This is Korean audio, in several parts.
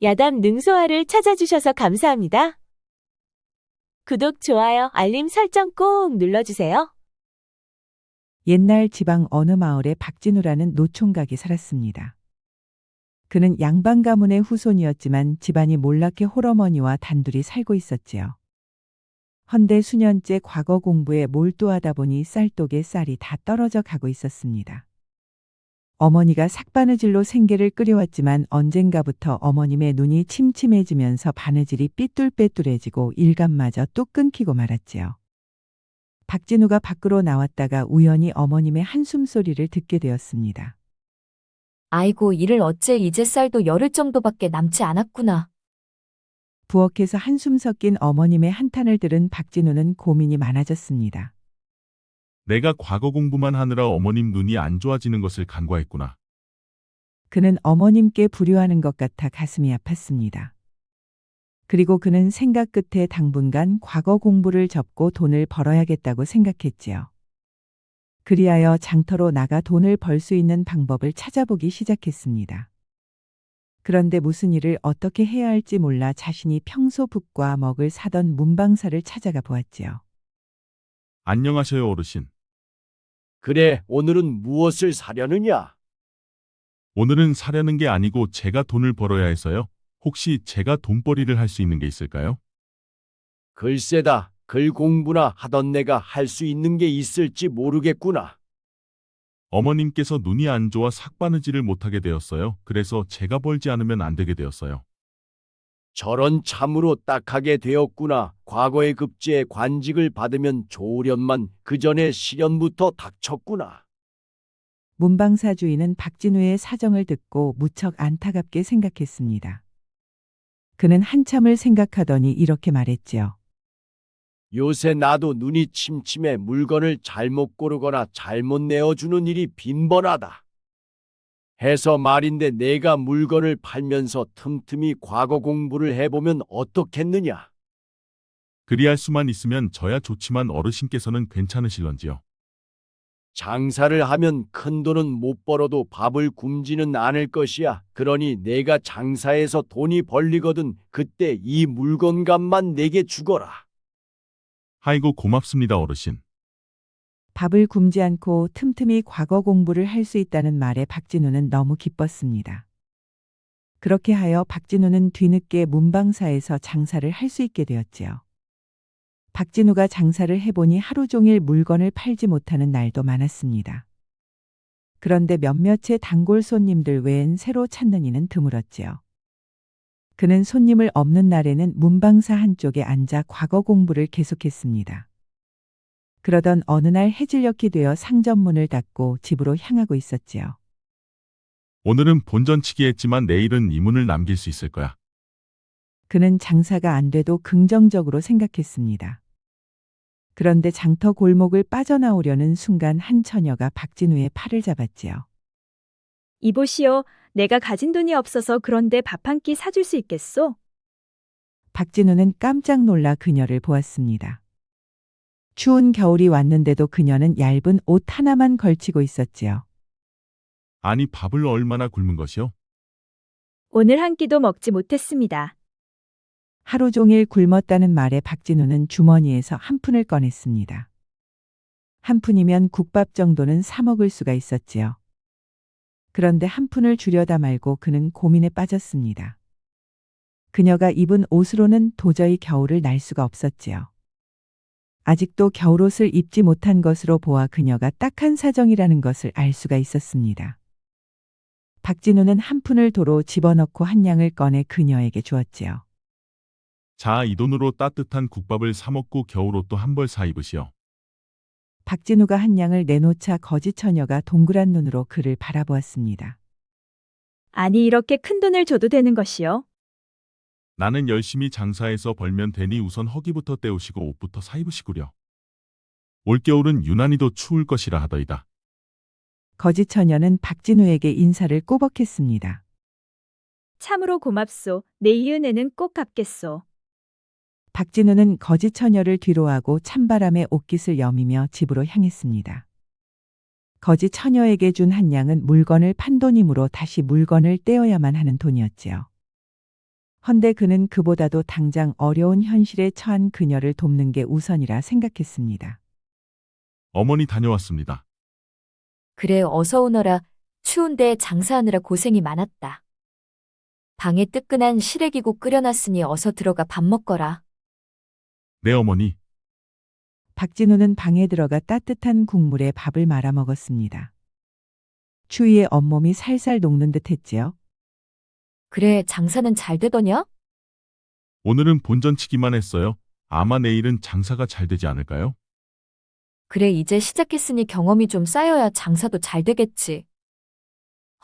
야담 능소화를 찾아주셔서 감사합니다. 구독, 좋아요, 알림 설정 꼭 눌러주세요. 옛날 지방 어느 마을에 박진우라는 노총각이 살았습니다. 그는 양반 가문의 후손이었지만 집안이 몰락해 홀어머니와 단둘이 살고 있었지요. 헌데 수년째 과거 공부에 몰두하다 보니 쌀독에 쌀이 다 떨어져 가고 있었습니다. 어머니가 삭바느질로 생계를 끓여왔지만 언젠가부터 어머님의 눈이 침침해지면서 바느질이 삐뚤빼뚤해지고 일감마저 뚝 끊기고 말았지요. 박진우가 밖으로 나왔다가 우연히 어머님의 한숨소리를 듣게 되었습니다. 아이고, 이를 어째 이제 쌀도 열흘 정도밖에 남지 않았구나. 부엌에서 한숨 섞인 어머님의 한탄을 들은 박진우는 고민이 많아졌습니다. 내가 과거 공부만 하느라 어머님 눈이 안 좋아지는 것을 간과했구나. 그는 어머님께 불효하는 것 같아 가슴이 아팠습니다. 그리고 그는 생각 끝에 당분간 과거 공부를 접고 돈을 벌어야겠다고 생각했지요. 그리하여 장터로 나가 돈을 벌 수 있는 방법을 찾아보기 시작했습니다. 그런데 무슨 일을 어떻게 해야 할지 몰라 자신이 평소 북과 먹을 사던 문방사를 찾아가 보았지요. 안녕하셔요, 어르신. 그래, 오늘은 무엇을 사려느냐? 오늘은 사려는 게 아니고 제가 돈을 벌어야 해서요. 혹시 제가 돈벌이를 할 수 있는 게 있을까요? 글쎄다, 글 공부나 하던 내가 할 수 있는 게 있을지 모르겠구나. 어머님께서 눈이 안 좋아 삭바느질을 못하게 되었어요. 그래서 제가 벌지 않으면 안 되게 되었어요. 저런 참으로 딱하게 되었구나. 과거의 급제에 관직을 받으면 좋으련만 그 전에 시련부터 닥쳤구나. 문방사 주인은 박진우의 사정을 듣고 무척 안타깝게 생각했습니다. 그는 한참을 생각하더니 이렇게 말했지요. 요새 나도 눈이 침침해 물건을 잘못 고르거나 잘못 내어주는 일이 빈번하다. 해서 말인데 내가 물건을 팔면서 틈틈이 과거 공부를 해보면 어떻겠느냐? 그리할 수만 있으면 저야 좋지만 어르신께서는 괜찮으실런지요? 장사를 하면 큰 돈은 못 벌어도 밥을 굶지는 않을 것이야. 그러니 내가 장사해서 돈이 벌리거든 그때 이 물건값만 내게 주거라. 아이고 고맙습니다, 어르신. 밥을 굶지 않고 틈틈이 과거 공부를 할 수 있다는 말에 박진우는 너무 기뻤습니다. 그렇게 하여 박진우는 뒤늦게 문방사에서 장사를 할 수 있게 되었지요. 박진우가 장사를 해보니 하루 종일 물건을 팔지 못하는 날도 많았습니다. 그런데 몇몇의 단골 손님들 외엔 새로 찾는 이는 드물었지요. 그는 손님을 없는 날에는 문방사 한쪽에 앉아 과거 공부를 계속했습니다. 그러던 어느 날 해질녘이 되어 상점 문을 닫고 집으로 향하고 있었지요. 오늘은 본전치기 했지만 내일은 이 문을 남길 수 있을 거야. 그는 장사가 안 돼도 긍정적으로 생각했습니다. 그런데 장터 골목을 빠져나오려는 순간 한 처녀가 박진우의 팔을 잡았지요. 이보시오, 내가 가진 돈이 없어서 그런데 밥 한 끼 사줄 수 있겠소? 박진우는 깜짝 놀라 그녀를 보았습니다. 추운 겨울이 왔는데도 그녀는 얇은 옷 하나만 걸치고 있었지요. 아니 밥을 얼마나 굶은 것이요? 오늘 한 끼도 먹지 못했습니다. 하루 종일 굶었다는 말에 박진우는 주머니에서 한 푼을 꺼냈습니다. 한 푼이면 국밥 정도는 사 먹을 수가 있었지요. 그런데 한 푼을 주려다 말고 그는 고민에 빠졌습니다. 그녀가 입은 옷으로는 도저히 겨울을 날 수가 없었지요. 아직도 겨울옷을 입지 못한 것으로 보아 그녀가 딱한 사정이라는 것을 알 수가 있었습니다. 박진우는 한 푼을 도로 집어넣고 한 양을 꺼내 그녀에게 주었지요. 자, 이 돈으로 따뜻한 국밥을 사 먹고 겨울옷도 한 벌 사 입으시오. 박진우가 한 양을 내놓자 거지 처녀가 동그란 눈으로 그를 바라보았습니다. 아니, 이렇게 큰 돈을 줘도 되는 것이요? 나는 열심히 장사해서 벌면 되니 우선 허기부터 때우시고 옷부터 사 입으시구려. 올겨울은 유난히도 추울 것이라 하더이다. 거지 처녀는 박진우에게 인사를 꼬벅했습니다. 참으로 고맙소. 내 이은혜는 꼭 갚겠소. 박진우는 거지 처녀를 뒤로하고 찬바람에 옷깃을 여미며 집으로 향했습니다. 거지 처녀에게 준 한 양은 물건을 판 돈이므로 다시 물건을 떼어야만 하는 돈이었지요. 헌데 그는 그보다도 당장 어려운 현실에 처한 그녀를 돕는 게 우선이라 생각했습니다. 어머니 다녀왔습니다. 그래, 어서 오너라. 추운데 장사하느라 고생이 많았다. 방에 뜨끈한 시래기국 끓여놨으니 어서 들어가 밥 먹거라. 네, 어머니. 박진우는 방에 들어가 따뜻한 국물에 밥을 말아 먹었습니다. 추위에 온몸이 살살 녹는 듯 했지요. 그래, 장사는 잘 되더냐? 오늘은 본전치기만 했어요. 아마 내일은 장사가 잘 되지 않을까요? 그래, 이제 시작했으니 경험이 좀 쌓여야 장사도 잘 되겠지.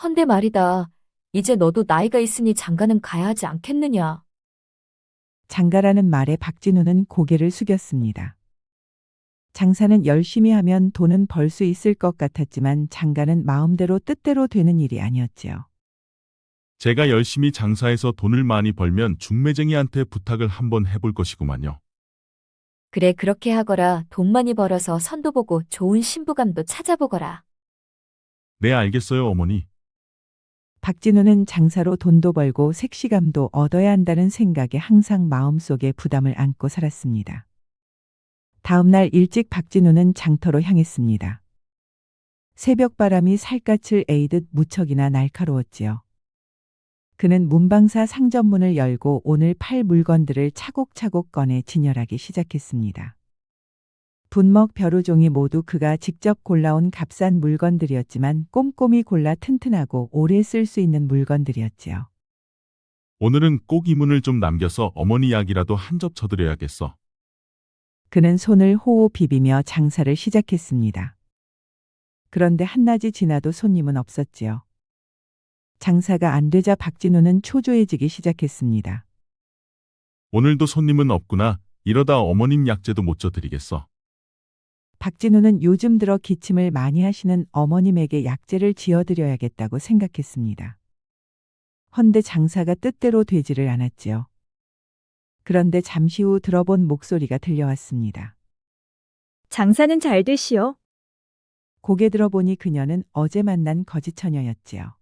헌데 말이다. 이제 너도 나이가 있으니 장가는 가야 하지 않겠느냐? 장가라는 말에 박진우는 고개를 숙였습니다. 장사는 열심히 하면 돈은 벌 수 있을 것 같았지만 장가는 마음대로 뜻대로 되는 일이 아니었지요. 제가 열심히 장사해서 돈을 많이 벌면 중매쟁이한테 부탁을 한번 해볼 것이구만요. 그래, 그렇게 하거라. 돈 많이 벌어서 선도 보고 좋은 신부감도 찾아보거라. 네, 알겠어요, 어머니. 박진우는 장사로 돈도 벌고 색시감도 얻어야 한다는 생각에 항상 마음속에 부담을 안고 살았습니다. 다음 날 일찍 박진우는 장터로 향했습니다. 새벽바람이 살갗을 에이듯 무척이나 날카로웠지요. 그는 문방사 상점문을 열고 오늘 팔 물건들을 차곡차곡 꺼내 진열하기 시작했습니다. 분먹 벼루종이 모두 그가 직접 골라온 값싼 물건들이었지만 꼼꼼히 골라 튼튼하고 오래 쓸 수 있는 물건들이었지요. 오늘은 꼭 이 문을 좀 남겨서 어머니 약이라도 한 접쳐드려야겠어. 그는 손을 호호 비비며 장사를 시작했습니다. 그런데 한낮이 지나도 손님은 없었지요. 장사가 안 되자 박진우는 초조해지기 시작했습니다. 오늘도 손님은 없구나. 이러다 어머님 약재도 못 져드리겠어. 박진우는 요즘 들어 기침을 많이 하시는 어머님에게 약재를 지어드려야겠다고 생각했습니다. 헌데 장사가 뜻대로 되지를 않았지요. 그런데 잠시 후 들어본 목소리가 들려왔습니다. 장사는 잘 되시오. 고개 들어보니 그녀는 어제 만난 거지처녀였지요.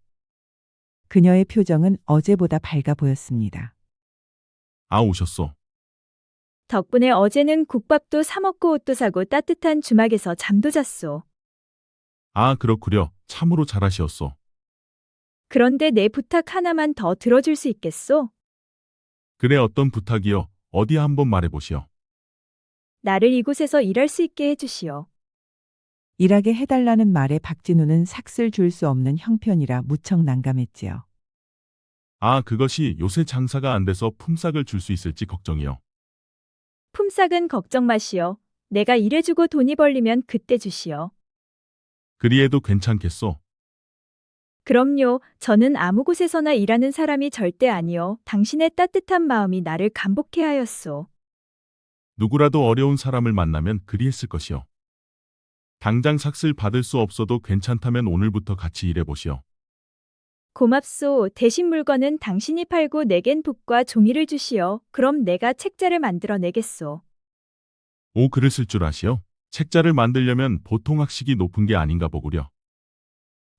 그녀의 표정은 어제보다 밝아 보였습니다. 아, 오셨소. 덕분에 어제는 국밥도 사 먹고 옷도 사고 따뜻한 주막에서 잠도 잤소. 아, 그렇구려. 참으로 잘하시었소. 그런데 내 부탁 하나만 더 들어줄 수 있겠소? 그래, 어떤 부탁이요? 어디 한번 말해보시오. 나를 이곳에서 일할 수 있게 해주시오. 일하게 해달라는 말에 박진우는 삭슬 줄 수 없는 형편이라 무척 난감했지요. 아, 그것이 요새 장사가 안 돼서 품삯을 줄 수 있을지 걱정이요. 품삯은 걱정 마시오. 내가 일해주고 돈이 벌리면 그때 주시오. 그리해도 괜찮겠소. 그럼요. 저는 아무 곳에서나 일하는 사람이 절대 아니요. 당신의 따뜻한 마음이 나를 감복해 하였소. 누구라도 어려운 사람을 만나면 그리했을 것이요. 당장 삭슬 받을 수 없어도 괜찮다면 오늘부터 같이 일해보시오. 고맙소. 대신 물건은 당신이 팔고 내겐 붓과 종이를 주시오. 그럼 내가 책자를 만들어 내겠소. 오, 글을 쓸 줄 아시오? 책자를 만들려면 보통 학식이 높은 게 아닌가 보구려.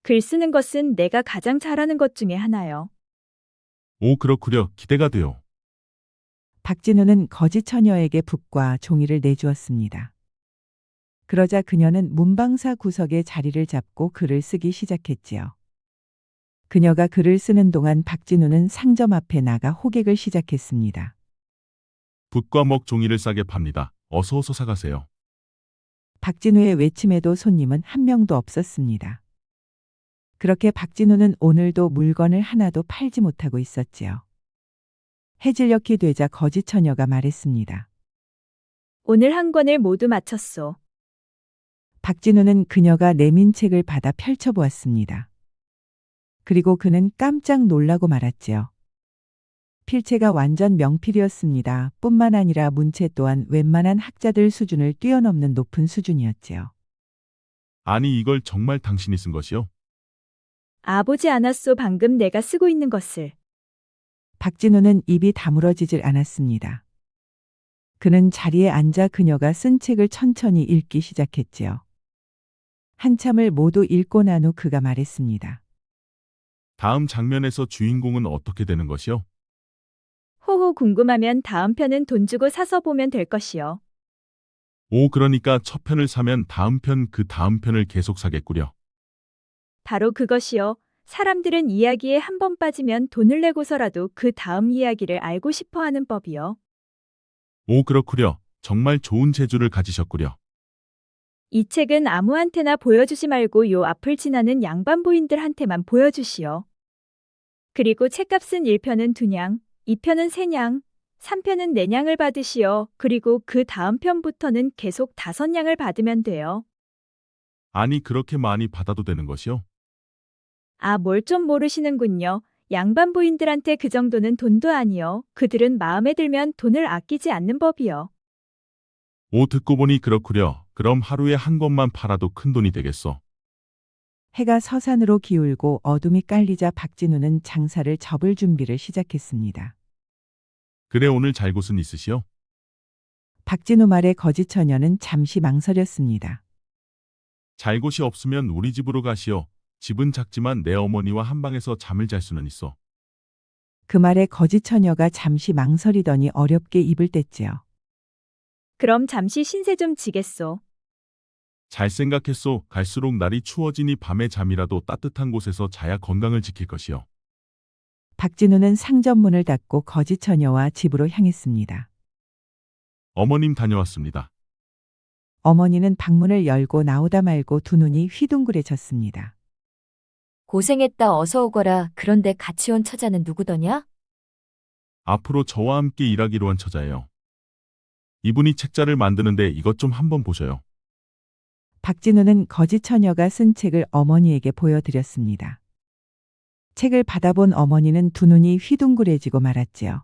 글 쓰는 것은 내가 가장 잘하는 것 중에 하나요. 오, 그렇구려. 기대가 돼요. 박진우는 거지처녀에게 붓과 종이를 내주었습니다. 그러자 그녀는 문방사 구석에 자리를 잡고 글을 쓰기 시작했지요. 그녀가 글을 쓰는 동안 박진우는 상점 앞에 나가 호객을 시작했습니다. 붓과 먹 종이를 싸게 팝니다. 어서 사가세요. 박진우의 외침에도 손님은 한 명도 없었습니다. 그렇게 박진우는 오늘도 물건을 하나도 팔지 못하고 있었지요. 해질녘이 되자 거지처녀가 말했습니다. 오늘 한 권을 모두 마쳤소. 박진우는 그녀가 내민 책을 받아 펼쳐보았습니다. 그리고 그는 깜짝 놀라고 말았지요. 필체가 완전 명필이었습니다. 뿐만 아니라 문체 또한 웬만한 학자들 수준을 뛰어넘는 높은 수준이었지요. 아니, 이걸 정말 당신이 쓴 것이요? 보지 않았소. 방금 내가 쓰고 있는 것을. 박진우는 입이 다물어지질 않았습니다. 그는 자리에 앉아 그녀가 쓴 책을 천천히 읽기 시작했지요. 한참을 모두 읽고 난 후 그가 말했습니다. 다음 장면에서 주인공은 어떻게 되는 것이요? 호호 궁금하면 다음 편은 돈 주고 사서 보면 될 것이요. 오, 그러니까 첫 편을 사면 다음 편, 그 다음 편을 계속 사겠구려. 바로 그것이요. 사람들은 이야기에 한 번 빠지면 돈을 내고서라도 그 다음 이야기를 알고 싶어 하는 법이요. 오, 그렇구려. 정말 좋은 재주를 가지셨구려. 이 책은 아무한테나 보여주지 말고 요 앞을 지나는 양반부인들한테만 보여주시오. 그리고 책값은 1편은 2냥, 2편은 3냥, 3편은 4냥을 받으시오. 그리고 그 다음 편부터는 계속 5냥을 받으면 돼요. 아니, 그렇게 많이 받아도 되는 것이요? 아, 뭘 좀 모르시는군요. 양반부인들한테 그 정도는 돈도 아니요. 그들은 마음에 들면 돈을 아끼지 않는 법이요. 오, 듣고 보니 그렇구려. 그럼 하루에 한 권만 팔아도 큰 돈이 되겠어. 해가 서산으로 기울고 어둠이 깔리자 박진우는 장사를 접을 준비를 시작했습니다. 그래, 오늘 잘 곳은 있으시오? 박진우 말에 거짓 처녀는 잠시 망설였습니다. 잘 곳이 없으면 우리 집으로 가시오. 집은 작지만 내 어머니와 한 방에서 잠을 잘 수는 있어. 그 말에 거짓 처녀가 잠시 망설이더니 어렵게 입을 뗐지요. 그럼 잠시 신세 좀 지겠소. 잘 생각했소. 갈수록 날이 추워지니 밤에 잠이라도 따뜻한 곳에서 자야 건강을 지킬 것이오. 박진우는 상점문을 닫고 거짓 처녀와 집으로 향했습니다. 어머님 다녀왔습니다. 어머니는 방문을 열고 나오다 말고 두 눈이 휘둥그레졌습니다. 고생했다 어서 오거라. 그런데 같이 온 처자는 누구더냐? 앞으로 저와 함께 일하기로 한 처자예요. 이분이 책자를 만드는데 이것 좀 한번 보셔요. 박진우는 거짓 처녀가 쓴 책을 어머니에게 보여드렸습니다. 책을 받아본 어머니는 두 눈이 휘둥그레지고 말았지요.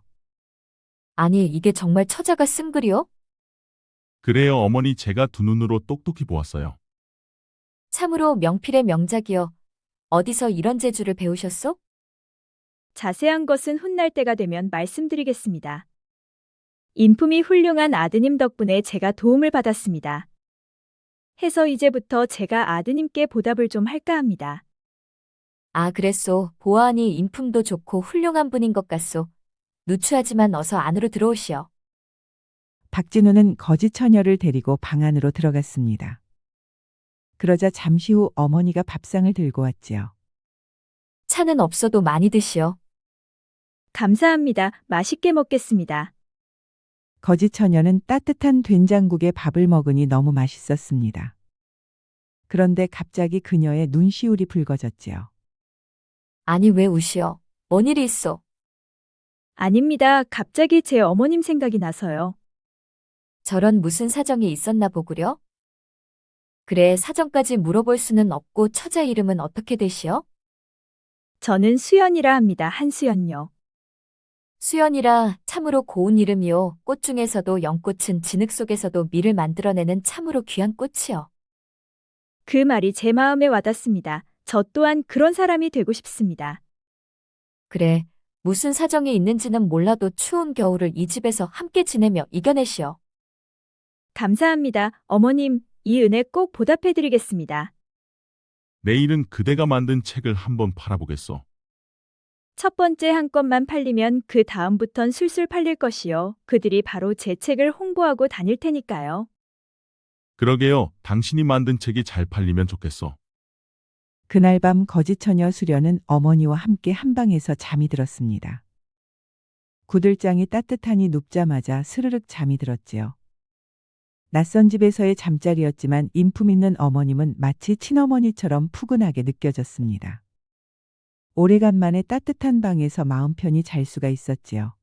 아니, 이게 정말 처자가 쓴 글이요? 그래요, 어머니, 제가 두 눈으로 똑똑히 보았어요. 참으로 명필의 명작이요. 어디서 이런 재주를 배우셨소? 자세한 것은 훗날 때가 되면 말씀드리겠습니다. 인품이 훌륭한 아드님 덕분에 제가 도움을 받았습니다. 해서 이제부터 제가 아드님께 보답을 좀 할까 합니다. 아, 그랬소. 보아하니 인품도 좋고 훌륭한 분인 것 같소. 누추하지만 어서 안으로 들어오시오. 박진우는 거짓 처녀를 데리고 방 안으로 들어갔습니다. 그러자 잠시 후 어머니가 밥상을 들고 왔지요. 차는 없어도 많이 드시오. 감사합니다. 맛있게 먹겠습니다. 거짓 처녀는 따뜻한 된장국에 밥을 먹으니 너무 맛있었습니다. 그런데 갑자기 그녀의 눈시울이 붉어졌지요. 아니, 왜 우시오? 뭔 일이 있어? 아닙니다. 갑자기 제 어머님 생각이 나서요. 저런 무슨 사정이 있었나 보구려? 그래, 사정까지 물어볼 수는 없고 처자 이름은 어떻게 되시오? 저는 수연이라 합니다. 한수연요. 수연이라 참으로 고운 이름이요. 꽃 중에서도 연꽃은 진흙 속에서도 밀을 만들어내는 참으로 귀한 꽃이요. 그 말이 제 마음에 와닿습니다. 저 또한 그런 사람이 되고 싶습니다. 그래, 무슨 사정이 있는지는 몰라도 추운 겨울을 이 집에서 함께 지내며 이겨내시오. 감사합니다. 어머님, 이 은혜 꼭 보답해드리겠습니다. 내일은 그대가 만든 책을 한번 팔아보겠소. 첫 번째 한 건만 팔리면 그 다음부턴 술술 팔릴 것이요. 그들이 바로 제 책을 홍보하고 다닐 테니까요. 그러게요. 당신이 만든 책이 잘 팔리면 좋겠어. 그날 밤 거짓 처녀 수련은 어머니와 함께 한 방에서 잠이 들었습니다. 구들장이 따뜻하니 눕자마자 스르륵 잠이 들었지요. 낯선 집에서의 잠자리였지만 인품 있는 어머님은 마치 친어머니처럼 푸근하게 느껴졌습니다. 오래간만에 따뜻한 방에서 마음 편히 잘 수가 있었지요.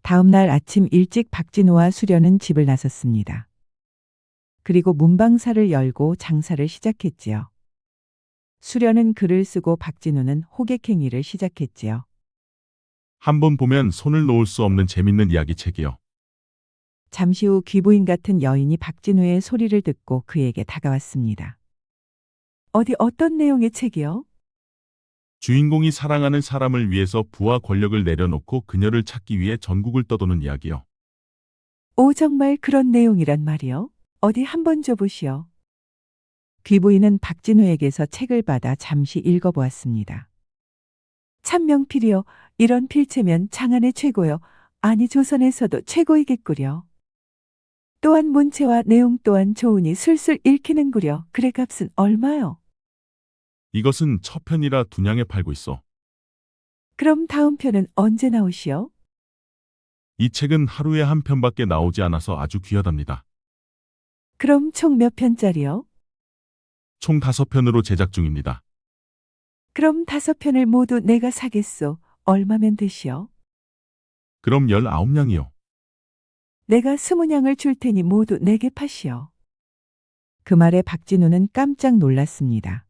다음 날 아침 일찍 박진우와 수련은 집을 나섰습니다. 그리고 문방사를 열고 장사를 시작했지요. 수련은 글을 쓰고 박진우는 호객행위를 시작했지요. 한번 보면 손을 놓을 수 없는 재밌는 이야기 책이요. 잠시 후 귀부인 같은 여인이 박진우의 소리를 듣고 그에게 다가왔습니다. 어떤 내용의 책이요? 주인공이 사랑하는 사람을 위해서 부와 권력을 내려놓고 그녀를 찾기 위해 전국을 떠도는 이야기요. 오, 정말 그런 내용이란 말이요? 어디 한번 줘보시오. 귀부인은 박진우에게서 책을 받아 잠시 읽어보았습니다. 참명필이요. 이런 필체면 장안의 최고요. 아니 조선에서도 최고이겠구려. 또한 문체와 내용 또한 좋으니 술술 읽히는구려. 그래 값은 얼마요? 이것은 첫 편이라 둔양에 팔고 있어. 그럼 다음 편은 언제 나오시오? 이 책은 하루에 한 편밖에 나오지 않아서 아주 귀하답니다. 그럼 총 몇 편짜리요? 총 5편으로 제작 중입니다. 그럼 5편을 모두 내가 사겠소. 얼마면 되시오? 그럼 19냥이요. 내가 20냥을 줄 테니 모두 내게 파시오. 그 말에 박진우는 깜짝 놀랐습니다.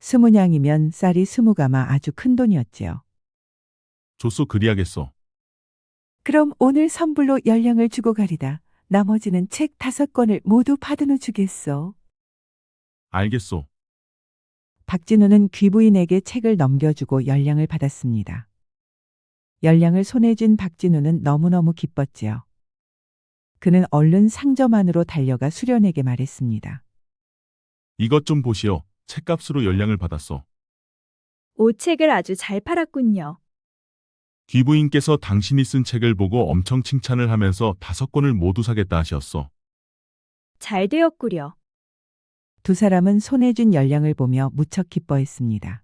20냥이면 쌀이 20가마 아주 큰 돈이었지요. 좋소 그리하겠소. 그럼 오늘 선불로 10냥을 주고 가리다. 나머지는 책 5권을 모두 받은 후 주겠소. 알겠소. 박진우는 귀부인에게 책을 넘겨주고 10냥을 받았습니다. 10냥을 손에 쥔 박진우는 너무너무 기뻤지요. 그는 얼른 상점 안으로 달려가 수련에게 말했습니다. 이것 좀 보시오. 책값으로 10냥을 받았소. 오책을 아주 잘 팔았군요. 귀부인께서 당신이 쓴 책을 보고 엄청 칭찬을 하면서 5권을 모두 사겠다 하셨소. 잘 되었구려. 두 사람은 손에 쥔 10냥을 보며 무척 기뻐했습니다.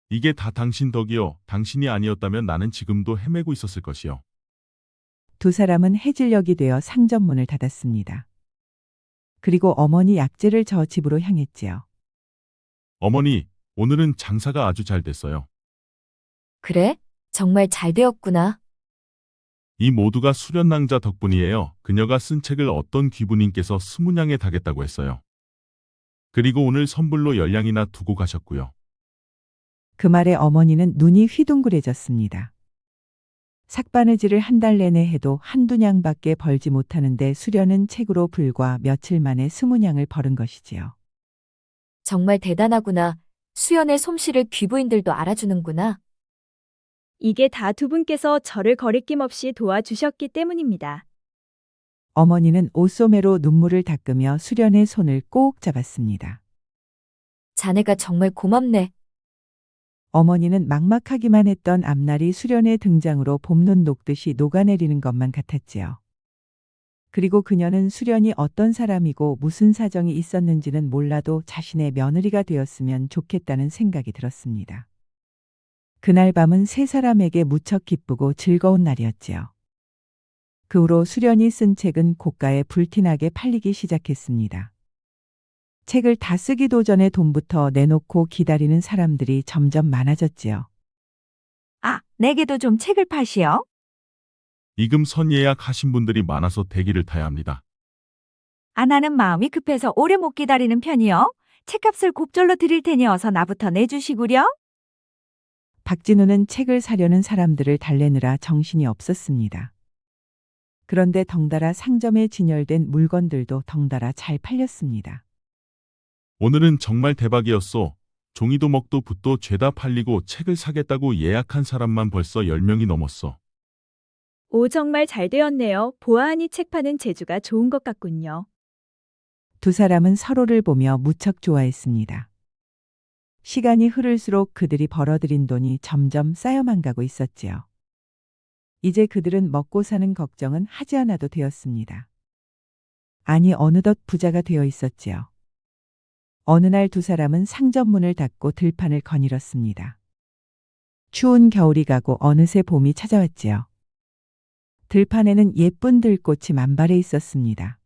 이게 다 당신 덕이요. 당신이 아니었다면 나는 지금도 헤매고 있었을 것이요. 두 사람은 해질녘이 되어 상점 문을 닫았습니다. 그리고 어머니 약재를 저 집으로 향했지요. 어머니, 오늘은 장사가 아주 잘 됐어요. 그래? 정말 잘 되었구나. 이 모두가 수련낭자 덕분이에요. 그녀가 쓴 책을 어떤 귀부님께서 20냥에 다겠다고 했어요. 그리고 오늘 선불로 10냥이나 두고 가셨고요. 그 말에 어머니는 눈이 휘둥그레졌습니다. 삭바느질을 한 달 내내 해도 한두 냥밖에 벌지 못하는데 수련은 책으로 불과 며칠 만에 20냥을 벌은 것이지요. 정말 대단하구나. 수연의 솜씨를 귀부인들도 알아주는구나. 이게 다 두 분께서 저를 거리낌 없이 도와주셨기 때문입니다. 어머니는 옷소매로 눈물을 닦으며 수련의 손을 꼭 잡았습니다. 자네가 정말 고맙네. 어머니는 막막하기만 했던 앞날이 수련의 등장으로 봄눈 녹듯이 녹아내리는 것만 같았지요. 그리고 그녀는 수련이 어떤 사람이고 무슨 사정이 있었는지는 몰라도 자신의 며느리가 되었으면 좋겠다는 생각이 들었습니다. 그날 밤은 세 사람에게 무척 기쁘고 즐거운 날이었지요. 그 후로 수련이 쓴 책은 고가에 불티나게 팔리기 시작했습니다. 책을 다 쓰기도 전에 돈부터 내놓고 기다리는 사람들이 점점 많아졌지요. 아, 내게도 좀 책을 파시오. 이금 선 예약하신 분들이 많아서 대기를 타야 합니다. 아, 나는 마음이 급해서 오래 못 기다리는 편이요. 책값을 곱절로 드릴 테니 어서 나부터 내주시구려. 박진우는 책을 사려는 사람들을 달래느라 정신이 없었습니다. 그런데 덩달아 상점에 진열된 물건들도 덩달아 잘 팔렸습니다. 오늘은 정말 대박이었소. 종이도 먹도 붓도 죄다 팔리고 책을 사겠다고 예약한 사람만 벌써 10명이 넘었어. 오, 정말 잘 되었네요. 보아하니 책 파는 재주가 좋은 것 같군요. 두 사람은 서로를 보며 무척 좋아했습니다. 시간이 흐를수록 그들이 벌어들인 돈이 점점 쌓여만 가고 있었지요. 이제 그들은 먹고 사는 걱정은 하지 않아도 되었습니다. 아니 어느덧 부자가 되어 있었지요. 어느 날 두 사람은 상점 문을 닫고 들판을 거닐었습니다. 추운 겨울이 가고 어느새 봄이 찾아왔지요. 들판에는 예쁜 들꽃이 만발해 있었습니다.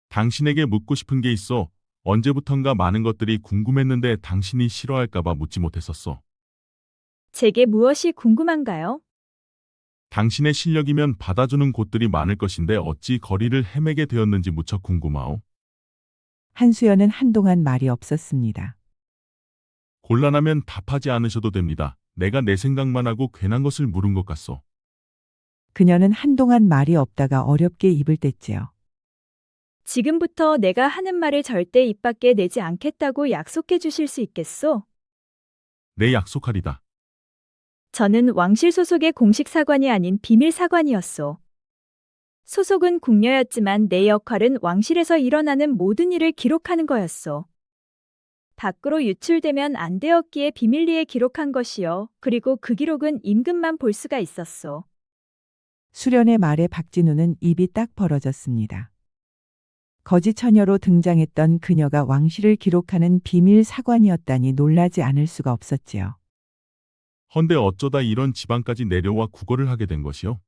당신에게 묻고 싶은 게 있어. 언제부턴가 많은 것들이 궁금했는데 당신이 싫어할까봐 묻지 못했었어. 제게 무엇이 궁금한가요? 당신의 실력이면 받아주는 곳들이 많을 것인데 어찌 거리를 헤매게 되었는지 무척 궁금하오. 한수연은 한동안 말이 없었습니다. 곤란하면 답하지 않으셔도 됩니다. 내가 내 생각만 하고 괜한 것을 물은 것 같소. 그녀는 한동안 말이 없다가 어렵게 입을 뗐지요. 지금부터 내가 하는 말을 절대 입 밖에 내지 않겠다고 약속해 주실 수 있겠소? 내 약속하리다. 저는 왕실 소속의 공식 사관이 아닌 비밀 사관이었소. 소속은 궁녀였지만 내 역할은 왕실에서 일어나는 모든 일을 기록하는 거였소. 밖으로 유출되면 안 되었기에 비밀리에 기록한 것이요. 그리고 그 기록은 임금만 볼 수가 있었소. 수련의 말에 박진우는 입이 딱 벌어졌습니다. 거지 처녀로 등장했던 그녀가 왕실을 기록하는 비밀 사관이었다니 놀라지 않을 수가 없었지요. 헌데 어쩌다 이런 지방까지 내려와 구걸을 하게 된 것이요?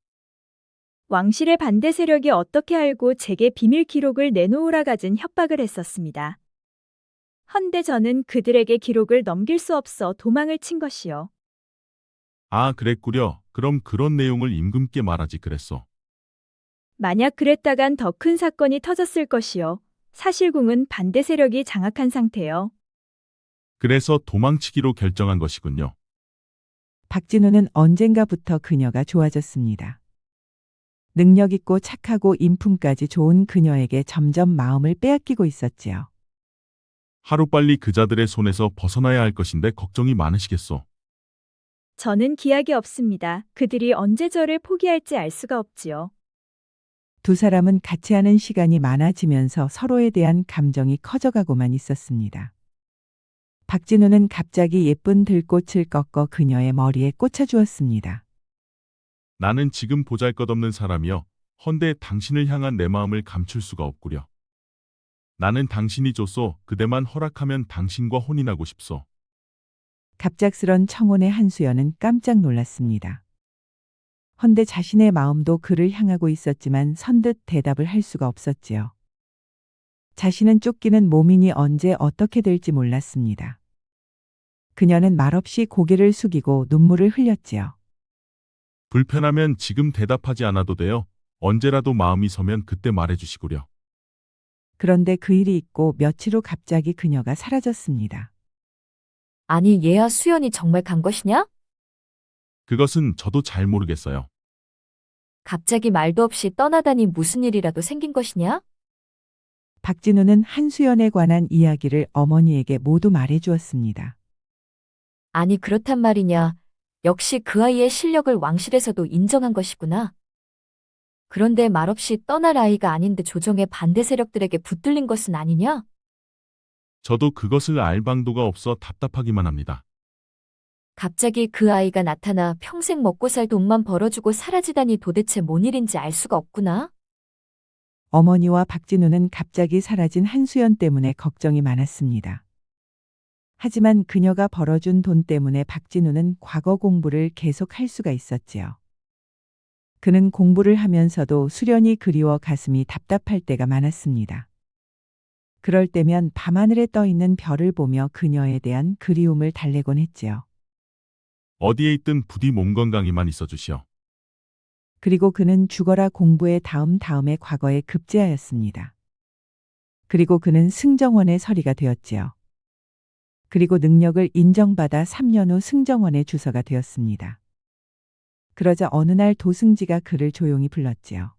왕실의 반대 세력이 어떻게 알고 제게 비밀 기록을 내놓으라 갖은 협박을 했었습니다. 헌데 저는 그들에게 기록을 넘길 수 없어 도망을 친 것이요. 아, 그랬구려. 그럼 그런 내용을 임금께 말하지 그랬어. 만약 그랬다간 더 큰 사건이 터졌을 것이요. 사실궁은 반대 세력이 장악한 상태요. 그래서 도망치기로 결정한 것이군요. 박진우는 언젠가부터 그녀가 좋아졌습니다. 능력 있고 착하고 인품까지 좋은 그녀에게 점점 마음을 빼앗기고 있었지요. 하루빨리 그자들의 손에서 벗어나야 할 것인데 걱정이 많으시겠소. 저는 기약이 없습니다. 그들이 언제 저를 포기할지 알 수가 없지요. 두 사람은 같이 하는 시간이 많아지면서 서로에 대한 감정이 커져가고만 있었습니다. 박진우는 갑자기 예쁜 들꽃을 꺾어 그녀의 머리에 꽂아주었습니다. 나는 지금 보잘것없는 사람이여. 헌데 당신을 향한 내 마음을 감출 수가 없구려. 나는 당신이 줬소. 그대만 허락하면 당신과 혼인하고 싶소. 갑작스런 청혼의 한수연은 깜짝 놀랐습니다. 헌데 자신의 마음도 그를 향하고 있었지만 선뜻 대답을 할 수가 없었지요. 자신은 쫓기는 몸이니 언제 어떻게 될지 몰랐습니다. 그녀는 말없이 고개를 숙이고 눈물을 흘렸지요. 불편하면 지금 대답하지 않아도 돼요. 언제라도 마음이 서면 그때 말해주시구려. 그런데 그 일이 있고 며칠 후 갑자기 그녀가 사라졌습니다. 아니, 얘야 수연이 정말 간 것이냐? 그것은 저도 잘 모르겠어요. 갑자기 말도 없이 떠나다니 무슨 일이라도 생긴 것이냐? 박진우는 한수연에 관한 이야기를 어머니에게 모두 말해주었습니다. 아니, 그렇단 말이냐. 역시 그 아이의 실력을 왕실에서도 인정한 것이구나. 그런데 말없이 떠날 아이가 아닌데 조정의 반대 세력들에게 붙들린 것은 아니냐? 저도 그것을 알 방도가 없어 답답하기만 합니다. 갑자기 그 아이가 나타나 평생 먹고 살 돈만 벌어주고 사라지다니 도대체 뭔 일인지 알 수가 없구나. 어머니와 박진우는 갑자기 사라진 한수연 때문에 걱정이 많았습니다. 하지만 그녀가 벌어준 돈 때문에 박진우는 과거 공부를 계속할 수가 있었지요. 그는 공부를 하면서도 수련이 그리워 가슴이 답답할 때가 많았습니다. 그럴 때면 밤하늘에 떠 있는 별을 보며 그녀에 대한 그리움을 달래곤 했지요. 어디에 있든 부디 몸 건강히만 있어 주시오. 그리고 그는 죽어라 공부의 다음에 과거에 급제하였습니다. 그리고 그는 승정원의 서리가 되었지요. 그리고 능력을 인정받아 3년 후 승정원의 주서가 되었습니다. 그러자 어느 날 도승지가 그를 조용히 불렀지요.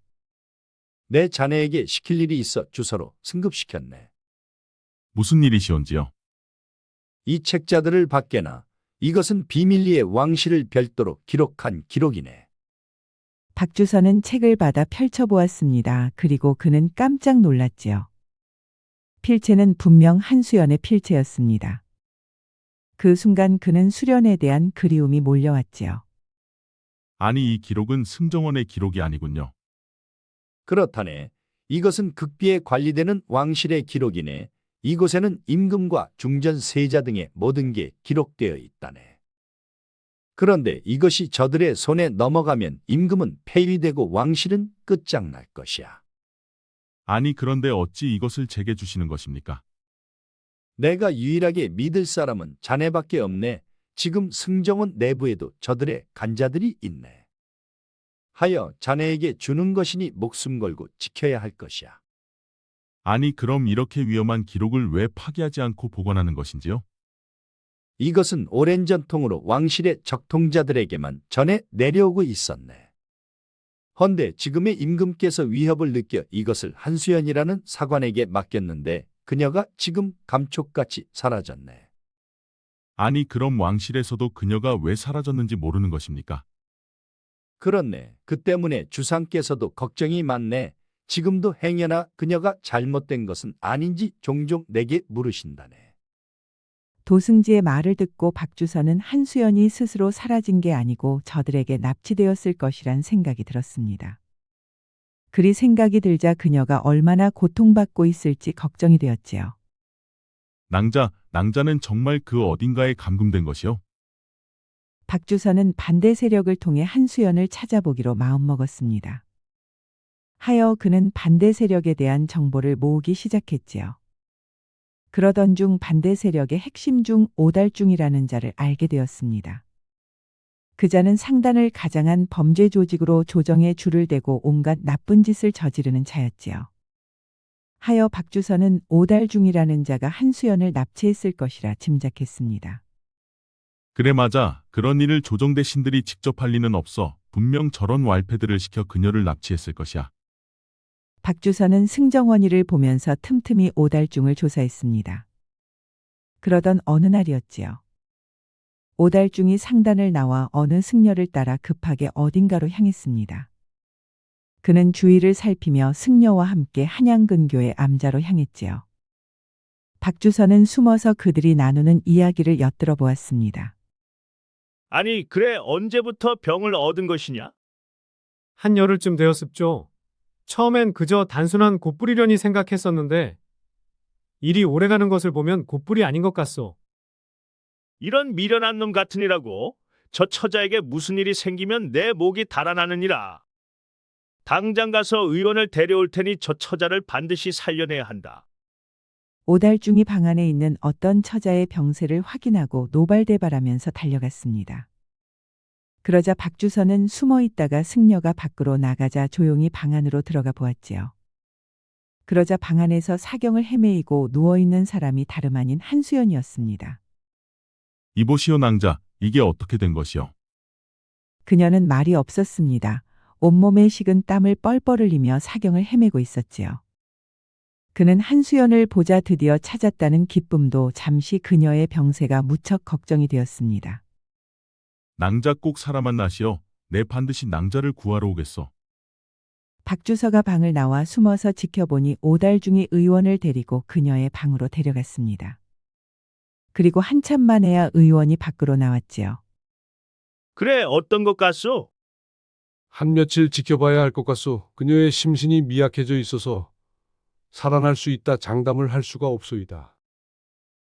내 자네에게 시킬 일이 있어 주서로 승급시켰네. 무슨 일이시온지요? 이 책자들을 밖에나 이것은 비밀리에 왕실을 별도로 기록한 기록이네. 박주서는 책을 받아 펼쳐보았습니다. 그리고 그는 깜짝 놀랐지요. 필체는 분명 한수연의 필체였습니다. 그 순간 그는 수련에 대한 그리움이 몰려왔지요. 아니, 이 기록은 승정원의 기록이 아니군요. 그렇다네. 이것은 극비에 관리되는 왕실의 기록이네. 이곳에는 임금과 중전 세자 등의 모든 게 기록되어 있다네. 그런데 이것이 저들의 손에 넘어가면 임금은 폐위되고 왕실은 끝장날 것이야. 아니, 그런데 어찌 이것을 제게 주시는 것입니까? 내가 유일하게 믿을 사람은 자네밖에 없네. 지금 승정원 내부에도 저들의 간자들이 있네. 하여 자네에게 주는 것이니 목숨 걸고 지켜야 할 것이야. 아니, 그럼 이렇게 위험한 기록을 왜 파기하지 않고 보관하는 것인지요? 이것은 오랜 전통으로 왕실의 적통자들에게만 전해 내려오고 있었네. 헌데 지금의 임금께서 위협을 느껴 이것을 한수연이라는 사관에게 맡겼는데 그녀가 지금 감쪽같이 사라졌네. 아니, 그럼 왕실에서도 그녀가 왜 사라졌는지 모르는 것입니까? 그렇네. 그 때문에 주상께서도 걱정이 많네. 지금도 행여나 그녀가 잘못된 것은 아닌지 종종 내게 물으신다네. 도승지의 말을 듣고 박주선은 한수연이 스스로 사라진 게 아니고 저들에게 납치되었을 것이란 생각이 들었습니다. 그리 생각이 들자 그녀가 얼마나 고통받고 있을지 걱정이 되었지요. 낭자는 정말 그 어딘가에 감금된 것이요. 박주선은 반대 세력을 통해 한수연을 찾아보기로 마음먹었습니다. 하여 그는 반대 세력에 대한 정보를 모으기 시작했지요. 그러던 중 반대 세력의 핵심 중 오달중이라는 자를 알게 되었습니다. 그 자는 상단을 가장한 범죄 조직으로 조정에 줄을 대고 온갖 나쁜 짓을 저지르는 자였지요. 하여 박주선은 오달중이라는 자가 한수연을 납치했을 것이라 짐작했습니다. 그래 맞아. 그런 일을 조정대 신들이 직접 할 리는 없어. 분명 저런 왈패들을 시켜 그녀를 납치했을 것이야. 박주선은 승정원이를 보면서 틈틈이 오달중을 조사했습니다. 그러던 어느 날이었지요. 오달중이 상단을 나와 어느 승려를 따라 급하게 어딘가로 향했습니다. 그는 주위를 살피며 승려와 함께 한양근교의 암자로 향했지요. 박주선은 숨어서 그들이 나누는 이야기를 엿들어 보았습니다. 아니, 그래 언제부터 병을 얻은 것이냐? 한 열흘쯤 되었습죠. 처음엔 그저 단순한 곧불이려니 생각했었는데 일이 오래가는 것을 보면 곧불이 아닌 것 같소. 이런 미련한 놈 같으니라고. 저 처자에게 무슨 일이 생기면 내 목이 달아나느니라. 당장 가서 의원을 데려올 테니 저 처자를 반드시 살려내야 한다. 오달중이 방 안에 있는 어떤 처자의 병세를 확인하고 노발대발하면서 달려갔습니다. 그러자 박주선은 숨어 있다가 승려가 밖으로 나가자 조용히 방 안으로 들어가 보았지요. 그러자 방 안에서 사경을 헤매이고 누워있는 사람이 다름 아닌 한수연이었습니다. 이보시오 낭자, 이게 어떻게 된 것이요? 그녀는 말이 없었습니다. 온몸에 식은 땀을 뻘뻘 흘리며 사경을 헤매고 있었지요. 그는 한수연을 보자 드디어 찾았다는 기쁨도 잠시 그녀의 병세가 무척 걱정이 되었습니다. 낭자 꼭 살아만나시오. 내 반드시 낭자를 구하러 오겠소. 박주서가 방을 나와 숨어서 지켜보니 오달중이 의원을 데리고 그녀의 방으로 데려갔습니다. 그리고 한참 만에야 의원이 밖으로 나왔지요. 그래 어떤 것 같소? 한 며칠 지켜봐야 할 것 같소. 그녀의 심신이 미약해져 있어서 살아날 수 있다 장담을 할 수가 없소이다.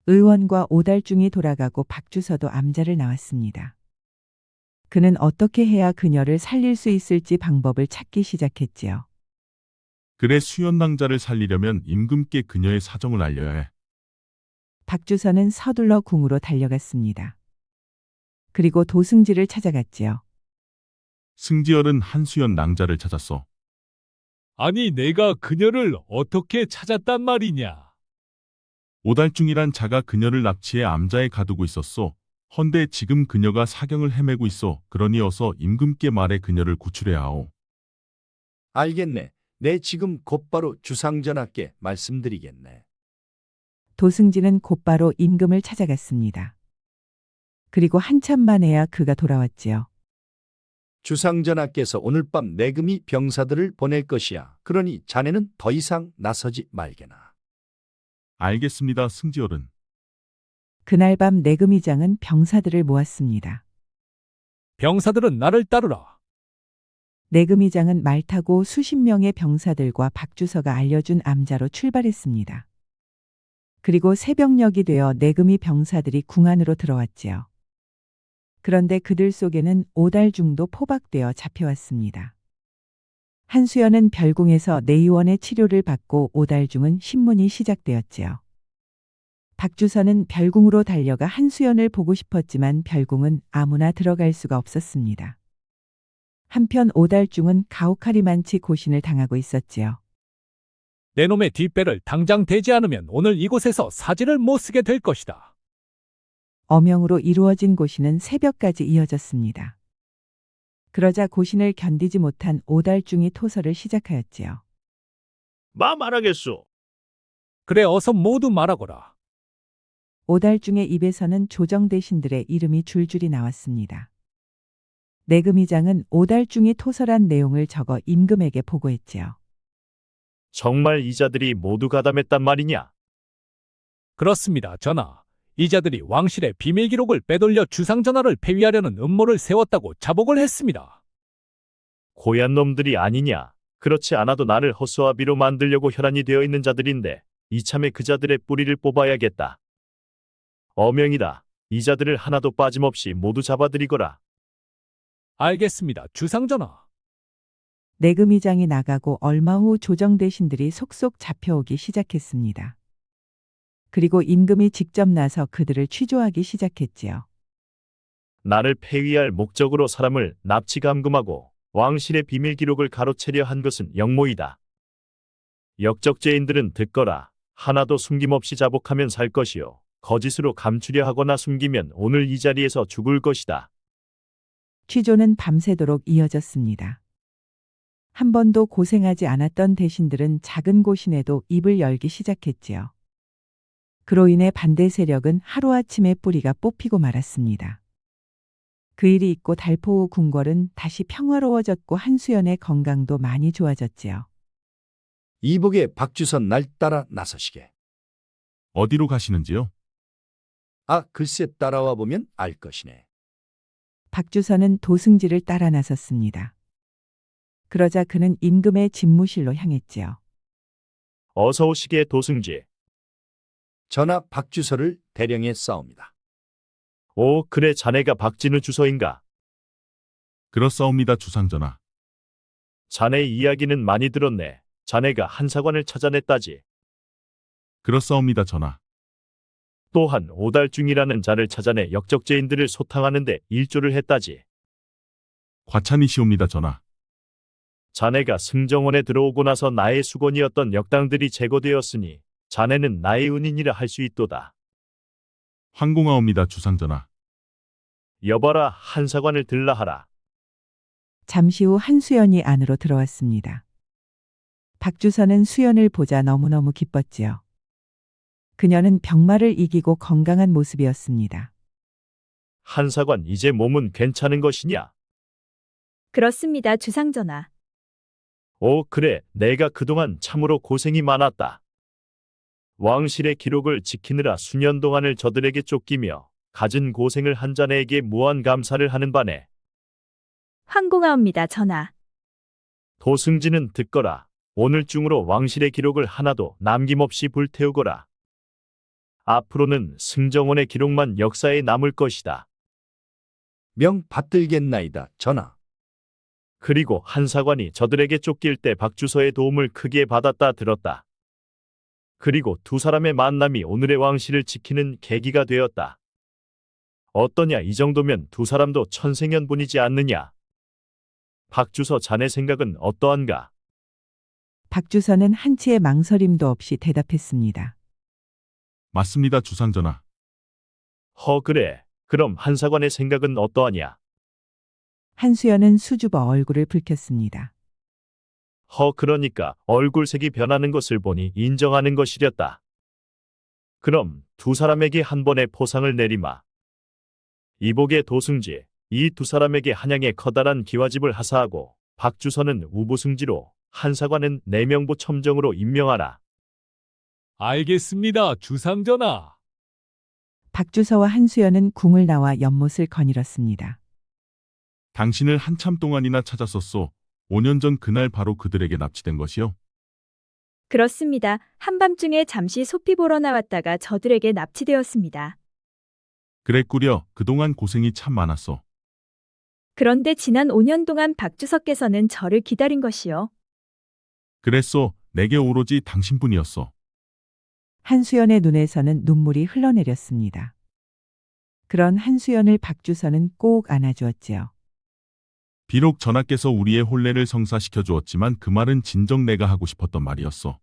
의원과 오달중이 돌아가고 박주서도 암자를 나왔습니다. 그는 어떻게 해야 그녀를 살릴 수 있을지 방법을 찾기 시작했지요. 그래 수연 낭자를 살리려면 임금께 그녀의 사정을 알려야 해. 박주서는 서둘러 궁으로 달려갔습니다. 그리고 도승지를 찾아갔지요. 승지열은 한수연 낭자를 찾았어. 아니, 내가 그녀를 어떻게 찾았단 말이냐? 오달중이란 자가 그녀를 납치해 암자에 가두고 있었소. 헌데 지금 그녀가 사경을 헤매고 있어. 그러니 어서 임금께 말해 그녀를 구출해야 하오. 알겠네. 내 지금 곧바로 주상전하께 말씀드리겠네. 도승지는 곧바로 임금을 찾아갔습니다. 그리고 한참 만에야 그가 돌아왔지요. 주상전하께서 오늘 밤 내금이 병사들을 보낼 것이야. 그러니 자네는 더 이상 나서지 말게나. 알겠습니다, 승지열은. 그날 밤 내금의장은 병사들을 모았습니다. 병사들은 나를 따르라. 내금의장은 말 타고 수십 명의 병사들과 박주서가 알려준 암자로 출발했습니다. 그리고 새벽녘이 되어 내금의 병사들이 궁 안으로 들어왔지요. 그런데 그들 속에는 오달중도 포박되어 잡혀왔습니다. 한수연은 별궁에서 내의원의 치료를 받고 오달중은 신문이 시작되었지요. 박주서는 별궁으로 달려가 한수연을 보고 싶었지만 별궁은 아무나 들어갈 수가 없었습니다. 한편 오달중은 가혹하리만치 고신을 당하고 있었지요. 내 놈의 뒷배를 당장 대지 않으면 오늘 이곳에서 사지를 못 쓰게 될 것이다. 어명으로 이루어진 고신은 새벽까지 이어졌습니다. 그러자 고신을 견디지 못한 오달중이 토설을 시작하였지요. 말하겠소. 그래 어서 모두 말하거라. 오달중의 입에서는 조정대신들의 이름이 줄줄이 나왔습니다. 내금의장은 오달중이 토설한 내용을 적어 임금에게 보고했지요. 정말 이자들이 모두 가담했단 말이냐? 그렇습니다, 전하. 이자들이 왕실의 비밀 기록을 빼돌려 주상전하를 폐위하려는 음모를 세웠다고 자복을 했습니다. 고얀 놈들이 아니냐. 그렇지 않아도 나를 허수아비로 만들려고 혈안이 되어 있는 자들인데 이참에 그 자들의 뿌리를 뽑아야겠다. 어명이다. 이 자들을 하나도 빠짐없이 모두 잡아들이거라. 알겠습니다, 주상전하. 내금의장이 나가고 얼마 후 조정 대신들이 속속 잡혀오기 시작했습니다. 그리고 임금이 직접 나서 그들을 취조하기 시작했지요. 나를 폐위할 목적으로 사람을 납치 감금하고 왕실의 비밀 기록을 가로채려 한 것은 역모이다. 역적죄인들은 듣거라. 하나도 숨김없이 자복하면 살 것이요. 거짓으로 감추려 하거나 숨기면 오늘 이 자리에서 죽을 것이다. 취조는 밤새도록 이어졌습니다. 한 번도 고생하지 않았던 대신들은 작은 고신에도 입을 열기 시작했지요. 그로 인해 반대 세력은 하루아침에 뿌리가 뽑히고 말았습니다. 그 일이 있고 달포 후 궁궐은 다시 평화로워졌고 한수연의 건강도 많이 좋아졌지요. 이복의 박주선 날 따라 나서시게. 어디로 가시는지요? 아, 글쎄 따라와 보면 알 것이네. 박주선은 도승지를 따라 나섰습니다. 그러자 그는 임금의 집무실로 향했지요. 어서 오시게 도승지. 전하 박주서를 대령에 싸웁니다. 오, 그래 자네가 박진우 주서인가? 그렇사옵니다, 주상전하. 자네 이야기는 많이 들었네. 자네가 한사관을 찾아냈다지. 그렇사옵니다, 전하. 또한 오달중이라는 자를 찾아내 역적죄인들을 소탕하는데 일조를 했다지. 과찬이시옵니다, 전하. 자네가 승정원에 들어오고 나서 나의 수건이었던 역당들이 제거되었으니 자네는 나의 은인이라 할 수 있도다. 황공하옵니다, 주상전하. 여봐라, 한사관을 들라하라. 잠시 후 한수연이 안으로 들어왔습니다. 박주선은 수연을 보자 너무너무 기뻤지요. 그녀는 병마를 이기고 건강한 모습이었습니다. 한사관 이제 몸은 괜찮은 것이냐? 그렇습니다, 주상전하. 오, 그래. 내가 그동안 참으로 고생이 많았다. 왕실의 기록을 지키느라 수년 동안을 저들에게 쫓기며 갖은 고생을 한 자네에게 무한 감사를 하는 바네. 황공하옵니다, 전하. 도승지는 듣거라. 오늘 중으로 왕실의 기록을 하나도 남김없이 불태우거라. 앞으로는 승정원의 기록만 역사에 남을 것이다. 명 받들겠나이다, 전하. 그리고 한사관이 저들에게 쫓길 때 박주서의 도움을 크게 받았다 들었다. 그리고 두 사람의 만남이 오늘의 왕실을 지키는 계기가 되었다. 어떠냐, 이 정도면 두 사람도 천생연분이지 않느냐? 박주서 자네 생각은 어떠한가? 박주선은 한치의 망설임도 없이 대답했습니다. 맞습니다, 주상전하. 그래. 그럼 한사관의 생각은 어떠하냐? 한수연은 수줍어 얼굴을 붉혔습니다. 그러니까 얼굴색이 변하는 것을 보니 인정하는 것이렸다. 그럼 두 사람에게 한 번의 포상을 내리마. 이복의 도승지, 이 두 사람에게 한양에 커다란 기와집을 하사하고 박주선은 우부승지로 한사관은 내명부 첨정으로 임명하라. 알겠습니다, 주상전하. 박주서와 한수연은 궁을 나와 연못을 거닐었습니다. 당신을 한참 동안이나 찾았었소. 5년 전 그날 바로 그들에게 납치된 것이요. 그렇습니다. 한밤중에 잠시 소피 보러 나왔다가 저들에게 납치되었습니다. 그랬구려. 그동안 고생이 참 많았소. 그런데 지난 5년 동안 박주석께서는 저를 기다린 것이요. 그랬소. 내게 오로지 당신뿐이었소. 한수연의 눈에서는 눈물이 흘러내렸습니다. 그런 한수연을 박주선은 꼭 안아주었지요. 비록 전하께서 우리의 혼례를 성사시켜 주었지만 그 말은 진정 내가 하고 싶었던 말이었소.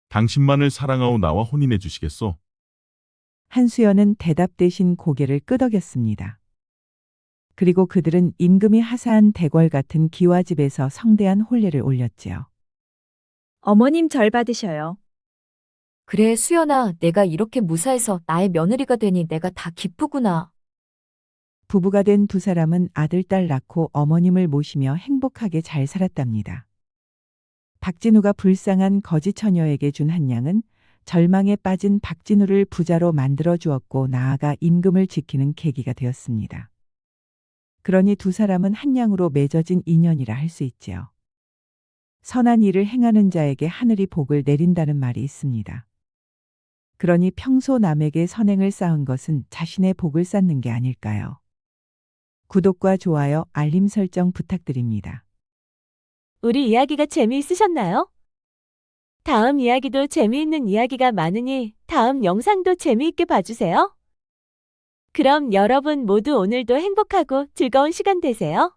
당신만을 사랑하오 나와 혼인해 주시겠소? 한수연은 대답 대신 고개를 끄덕였습니다. 그리고 그들은 임금이 하사한 대궐 같은 기와집에서 성대한 혼례를 올렸지요. 어머님 절 받으셔요. 그래, 수연아, 내가 이렇게 무사해서 나의 며느리가 되니 내가 다 기쁘구나. 부부가 된 두 사람은 아들, 딸 낳고 어머님을 모시며 행복하게 잘 살았답니다. 박진우가 불쌍한 거지 처녀에게 준 한 양은 절망에 빠진 박진우를 부자로 만들어 주었고 나아가 임금을 지키는 계기가 되었습니다. 그러니 두 사람은 한 양으로 맺어진 인연이라 할 수 있지요. 선한 일을 행하는 자에게 하늘이 복을 내린다는 말이 있습니다. 그러니 평소 남에게 선행을 쌓은 것은 자신의 복을 쌓는 게 아닐까요? 구독과 좋아요, 알림 설정 부탁드립니다. 우리 이야기가 재미있으셨나요? 다음 이야기도 재미있는 이야기가 많으니 다음 영상도 재미있게 봐주세요. 그럼 여러분 모두 오늘도 행복하고 즐거운 시간 되세요.